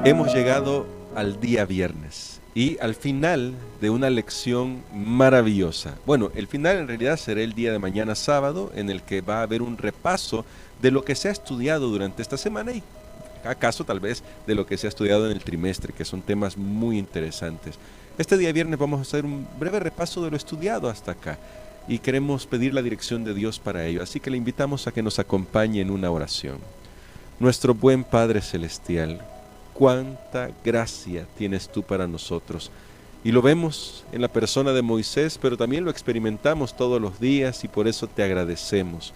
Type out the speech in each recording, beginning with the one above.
Hemos llegado al día viernes y al final de una lección maravillosa. Bueno, el final en realidad será el día de mañana sábado, en el que va a haber un repaso de lo que se ha estudiado durante esta semana y acaso tal vez de lo que se ha estudiado en el trimestre, que son temas muy interesantes. Este día viernes vamos a hacer un breve repaso de lo estudiado hasta acá y queremos pedir la dirección de Dios para ello, así que le invitamos a que nos acompañe en una oración. Nuestro buen Padre Celestial, cuánta gracia tienes tú para nosotros. Y lo vemos en la persona de Moisés, pero también lo experimentamos todos los días y por eso te agradecemos,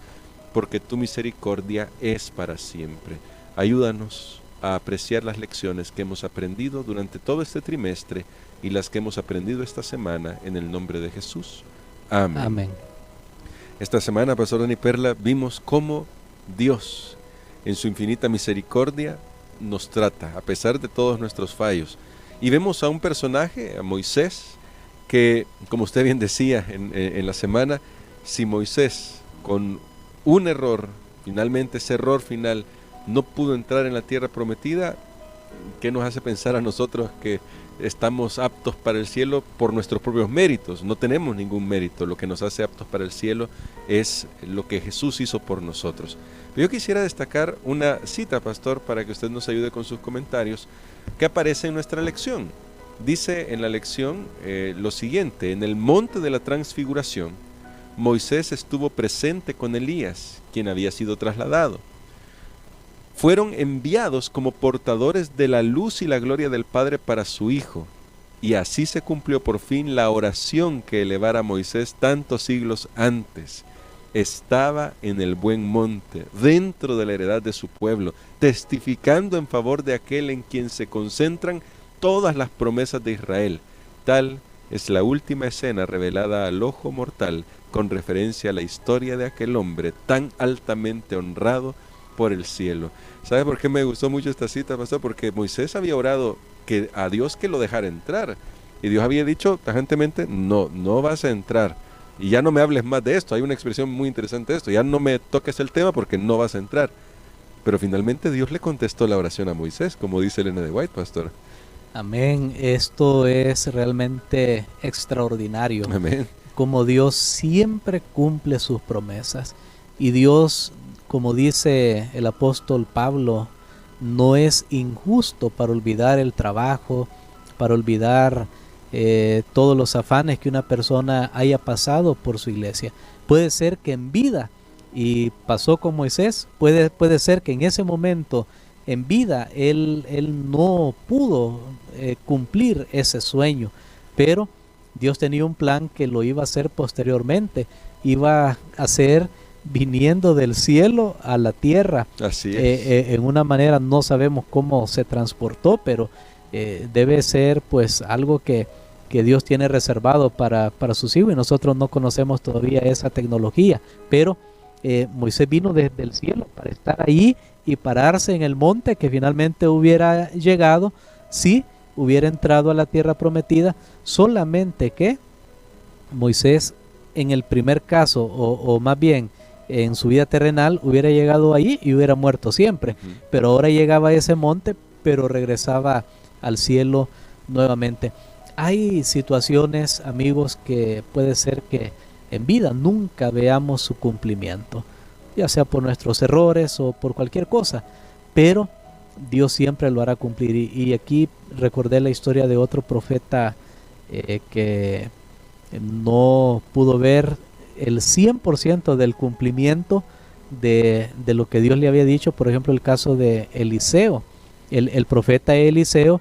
porque tu misericordia es para siempre. Ayúdanos a apreciar las lecciones que hemos aprendido durante todo este trimestre y las que hemos aprendido esta semana en el nombre de Jesús. Amén. Amén. Esta semana, Pastor Dani Perla, vimos cómo Dios, en su infinita misericordia, nos trata, a pesar de todos nuestros fallos. Y vemos a un personaje, a Moisés, que, como usted bien decía en la semana, si Moisés, con un error, finalmente ese error final, no pudo entrar en la tierra prometida, ¿qué nos hace pensar a nosotros que estamos aptos para el cielo por nuestros propios méritos? No tenemos ningún mérito. Lo que nos hace aptos para el cielo es lo que Jesús hizo por nosotros. Yo quisiera destacar una cita, pastor, para que usted nos ayude con sus comentarios, que aparece en nuestra lección. Dice en la lección lo siguiente: en el monte de la transfiguración, Moisés estuvo presente con Elías, quien había sido trasladado. Fueron enviados como portadores de la luz y la gloria del Padre para su Hijo, y así se cumplió por fin la oración que elevara Moisés tantos siglos antes. Estaba en el buen monte, dentro de la heredad de su pueblo, testificando en favor de aquel en quien se concentran todas las promesas de Israel. Tal es la última escena revelada al ojo mortal con referencia a la historia de aquel hombre tan altamente honrado por el cielo. ¿Sabe por qué me gustó mucho esta cita, pastor? Porque Moisés había orado a Dios que lo dejara entrar, y Dios había dicho tajantemente: no vas a entrar, y ya no me hables más de esto. Hay una expresión muy interesante de esto: ya no me toques el tema porque no vas a entrar. Pero finalmente Dios le contestó la oración a Moisés, como dice Elena de White, pastor. Amén. Esto es realmente extraordinario. Amén. Como Dios siempre cumple sus promesas. Y Dios, como dice el apóstol Pablo, no es injusto para olvidar el trabajo, para olvidar todos los afanes que una persona haya pasado por su iglesia. Puede ser que en vida, y pasó con Moisés, puede ser que en ese momento en vida él no pudo cumplir ese sueño, pero Dios tenía un plan que lo iba a hacer posteriormente, iba a hacer viniendo del cielo a la tierra. Así es. En una manera, no sabemos cómo se transportó, pero debe ser pues algo que Dios tiene reservado para sus hijos, y nosotros no conocemos todavía esa tecnología, pero Moisés vino desde el cielo para estar ahí y pararse en el monte, que finalmente hubiera llegado si hubiera entrado a la tierra prometida. Solamente que Moisés, en el primer caso, o más bien en su vida terrenal, hubiera llegado allí y hubiera muerto siempre. Pero ahora llegaba a ese monte, pero regresaba al cielo nuevamente. Hay situaciones, amigos, que puede ser que en vida nunca veamos su cumplimiento, ya sea por nuestros errores o por cualquier cosa, pero Dios siempre lo hará cumplir. Y aquí recordé la historia de otro profeta que no pudo ver el 100% del cumplimiento de lo que Dios le había dicho. Por ejemplo, el caso de Eliseo. El profeta Eliseo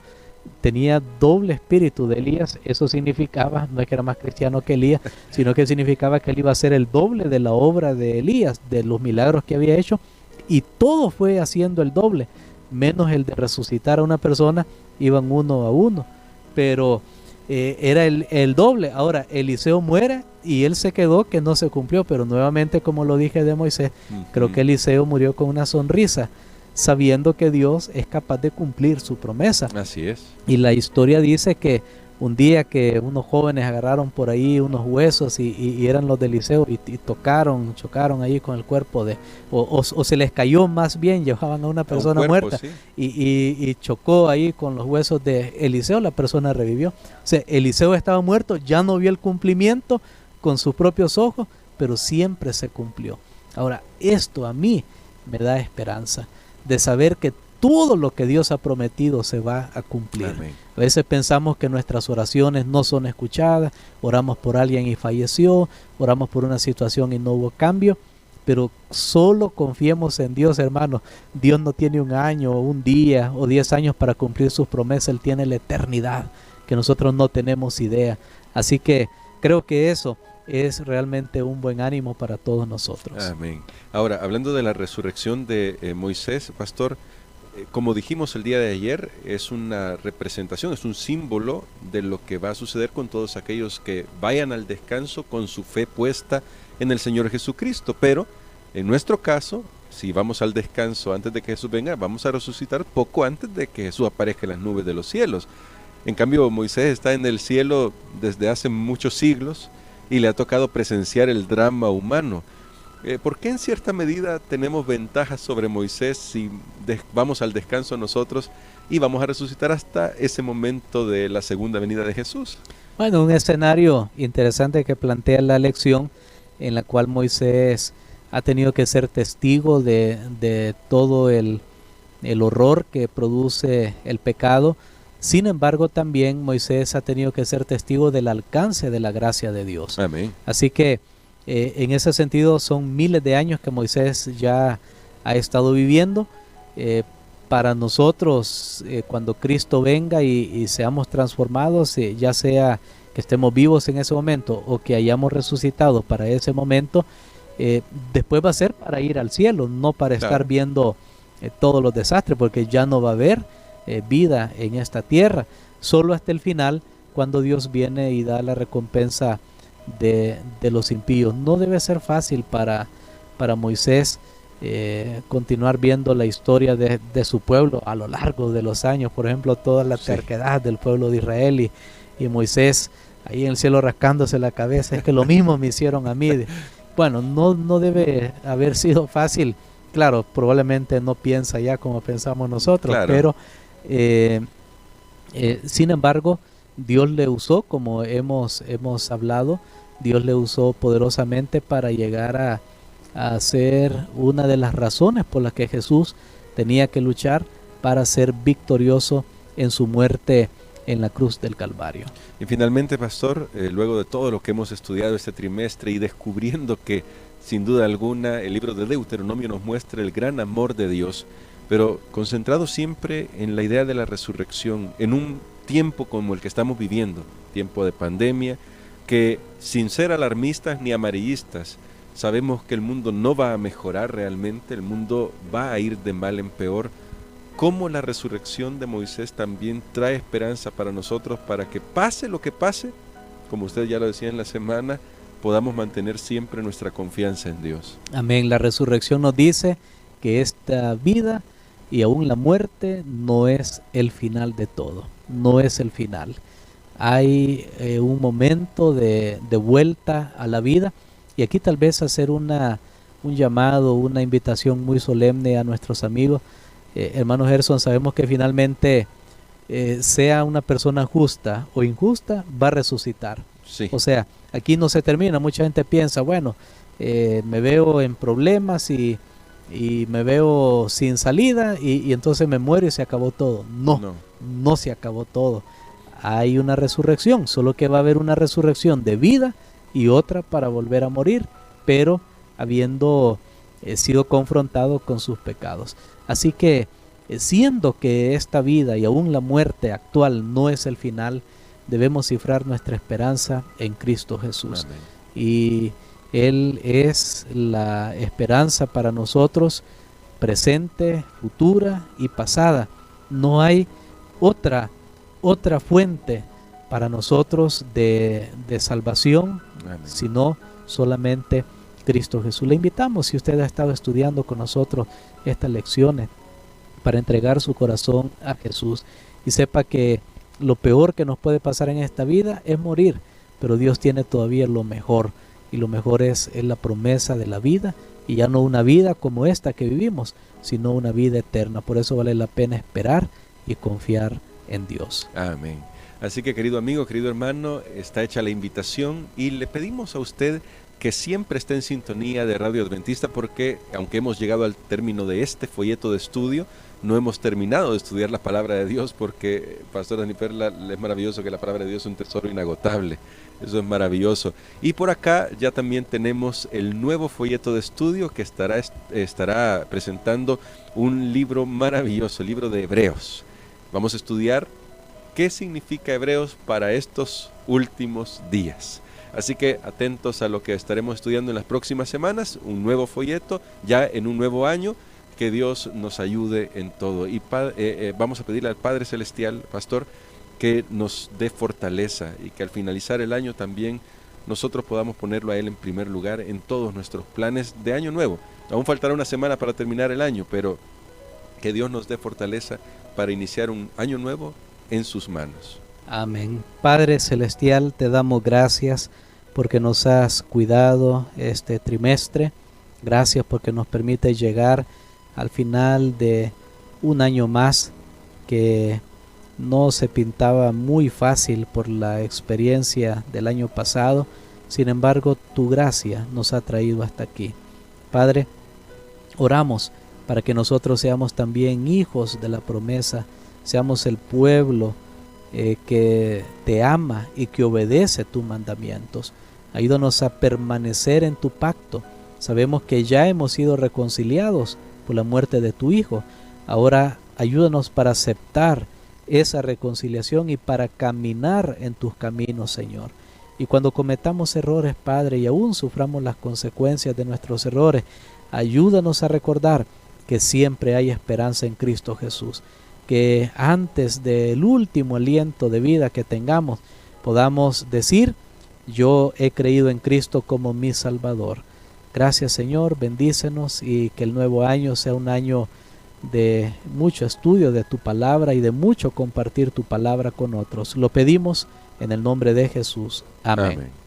tenía doble espíritu de Elías. Eso significaba, no es que era más cristiano que Elías, sino que significaba que él iba a hacer el doble de la obra de Elías, de los milagros que había hecho, y todo fue haciendo el doble, menos el de resucitar a una persona. Iban uno a uno, pero era el doble. Ahora Eliseo muere y él se quedó que no se cumplió, pero nuevamente, como lo dije de Moisés, creo que Eliseo murió con una sonrisa, sabiendo que Dios es capaz de cumplir su promesa. Así es. Y la historia dice que un día que unos jóvenes agarraron por ahí unos huesos y eran los de Eliseo y chocaron ahí con el cuerpo o se les cayó más bien, llevaban a una persona muerta, sí. y chocó ahí con los huesos de Eliseo, la persona revivió. O sea, Eliseo estaba muerto, ya no vio el cumplimiento con sus propios ojos, pero siempre se cumplió. Ahora, esto a mí me da esperanza de saber que todo lo que Dios ha prometido se va a cumplir. Amén. A veces pensamos que nuestras oraciones no son escuchadas, oramos por alguien y falleció, oramos por una situación y no hubo cambio, pero solo confiemos en Dios, hermanos. Dios no tiene un año, o un día o 10 años para cumplir sus promesas, Él tiene la eternidad, que nosotros no tenemos idea. Así que creo que eso es realmente un buen ánimo para todos nosotros. Amén. Ahora, hablando de la resurrección de Moisés, pastor, como dijimos el día de ayer, es una representación, es un símbolo de lo que va a suceder con todos aquellos que vayan al descanso con su fe puesta en el Señor Jesucristo. Pero en nuestro caso, si vamos al descanso antes de que Jesús venga, vamos a resucitar poco antes de que Jesús aparezca en las nubes de los cielos. En cambio, Moisés está en el cielo desde hace muchos siglos y le ha tocado presenciar el drama humano. ¿Por qué en cierta medida tenemos ventajas sobre Moisés si vamos al descanso nosotros y vamos a resucitar hasta ese momento de la segunda venida de Jesús? Bueno, un escenario interesante que plantea la lección, en la cual Moisés ha tenido que ser testigo de todo el horror que produce el pecado. Sin embargo, también Moisés ha tenido que ser testigo del alcance de la gracia de Dios. Amén. Así que en ese sentido son miles de años que Moisés ya ha estado viviendo. Para nosotros, cuando Cristo venga y seamos transformados, ya sea que estemos vivos en ese momento o que hayamos resucitado para ese momento, después va a ser para ir al cielo, no para estar viendo todos los desastres, porque ya no va a haber vida en esta tierra, solo hasta el final, cuando Dios viene y da la recompensa de los impíos. No debe ser fácil para Moisés continuar viendo la historia de su pueblo a lo largo de los años, por ejemplo, toda la terquedad del pueblo de Israel y Moisés ahí en el cielo rascándose la cabeza, es que lo mismo me hicieron a mí. Bueno, no debe haber sido fácil. Claro, probablemente no piensa ya como pensamos nosotros, pero sin embargo, Dios le usó, como hemos hablado, Dios le usó poderosamente para llegar a ser una de las razones por las que Jesús tenía que luchar para ser victorioso en su muerte en la cruz del Calvario. Y finalmente, pastor, luego de todo lo que hemos estudiado este trimestre y descubriendo que sin duda alguna el libro de Deuteronomio nos muestra el gran amor de Dios, pero concentrado siempre en la idea de la resurrección, en un tiempo como el que estamos viviendo, tiempo de pandemia, que sin ser alarmistas ni amarillistas, sabemos que el mundo no va a mejorar realmente, el mundo va a ir de mal en peor. Cómo la resurrección de Moisés también trae esperanza para nosotros, para que pase lo que pase, como usted ya lo decía en la semana, podamos mantener siempre nuestra confianza en Dios. Amén. La resurrección nos dice que esta vida y aún la muerte no es el final de todo, no es el final. Hay un momento de vuelta a la vida, y aquí tal vez hacer un llamado, una invitación muy solemne a nuestros amigos. Hermano Gerson, sabemos que finalmente sea una persona justa o injusta, va a resucitar. Sí. O sea, aquí no se termina. Mucha gente piensa, bueno, me veo en problemas y me veo sin salida y entonces me muero y se acabó todo. No se acabó todo. Hay una resurrección, solo que va a haber una resurrección de vida y otra para volver a morir, pero habiendo sido confrontado con sus pecados. Así que, siendo que esta vida y aún la muerte actual no es el final, debemos cifrar nuestra esperanza en Cristo Jesús. Amén. Y Él es la esperanza para nosotros, presente, futura y pasada. No hay otra fuente para nosotros de salvación, Amén, sino solamente Cristo Jesús. Le invitamos, si usted ha estado estudiando con nosotros estas lecciones, para entregar su corazón a Jesús, y sepa que lo peor que nos puede pasar en esta vida es morir, pero Dios tiene todavía lo mejor, y lo mejor es la promesa de la vida, y ya no una vida como esta que vivimos, sino una vida eterna. Por eso vale la pena esperar y confiar en Dios. Amén. Así que, querido amigo, querido hermano, está hecha la invitación y le pedimos a usted que siempre esté en sintonía de Radio Adventista, porque aunque hemos llegado al término de este folleto de estudio, no hemos terminado de estudiar la palabra de Dios, porque, Pastor Dani Perla, es maravilloso que la palabra de Dios es un tesoro inagotable. Eso es maravilloso. Y por acá ya también tenemos el nuevo folleto de estudio que estará presentando un libro maravilloso, el libro de Hebreos. Vamos a estudiar qué significa Hebreos para estos últimos días. Así que atentos a lo que estaremos estudiando en las próximas semanas, un nuevo folleto, ya en un nuevo año. Que Dios nos ayude en todo. Y vamos a pedirle al Padre Celestial, Pastor, que nos dé fortaleza y que al finalizar el año también nosotros podamos ponerlo a Él en primer lugar en todos nuestros planes de año nuevo. Aún faltará una semana para terminar el año, pero que Dios nos dé fortaleza para iniciar un año nuevo en sus manos. Amén. Padre Celestial, te damos gracias porque nos has cuidado este trimestre. Gracias porque nos permite llegar al final de un año más que no se pintaba muy fácil por la experiencia del año pasado. Sin embargo, tu gracia nos ha traído hasta aquí. Padre, oramos para que nosotros seamos también hijos de la promesa, seamos el pueblo que te ama y que obedece tus mandamientos. Ayúdanos a permanecer en tu pacto. Sabemos que ya hemos sido reconciliados por la muerte de tu Hijo. Ahora ayúdanos para aceptar esa reconciliación y para caminar en tus caminos, Señor. Y cuando cometamos errores, Padre, y aún suframos las consecuencias de nuestros errores, ayúdanos a recordar que siempre hay esperanza en Cristo Jesús. Que antes del último aliento de vida que tengamos, podamos decir: yo he creído en Cristo como mi Salvador. Gracias, Señor, bendícenos, y que el nuevo año sea un año de mucho estudio de tu palabra y de mucho compartir tu palabra con otros. Lo pedimos en el nombre de Jesús. Amén. Amén.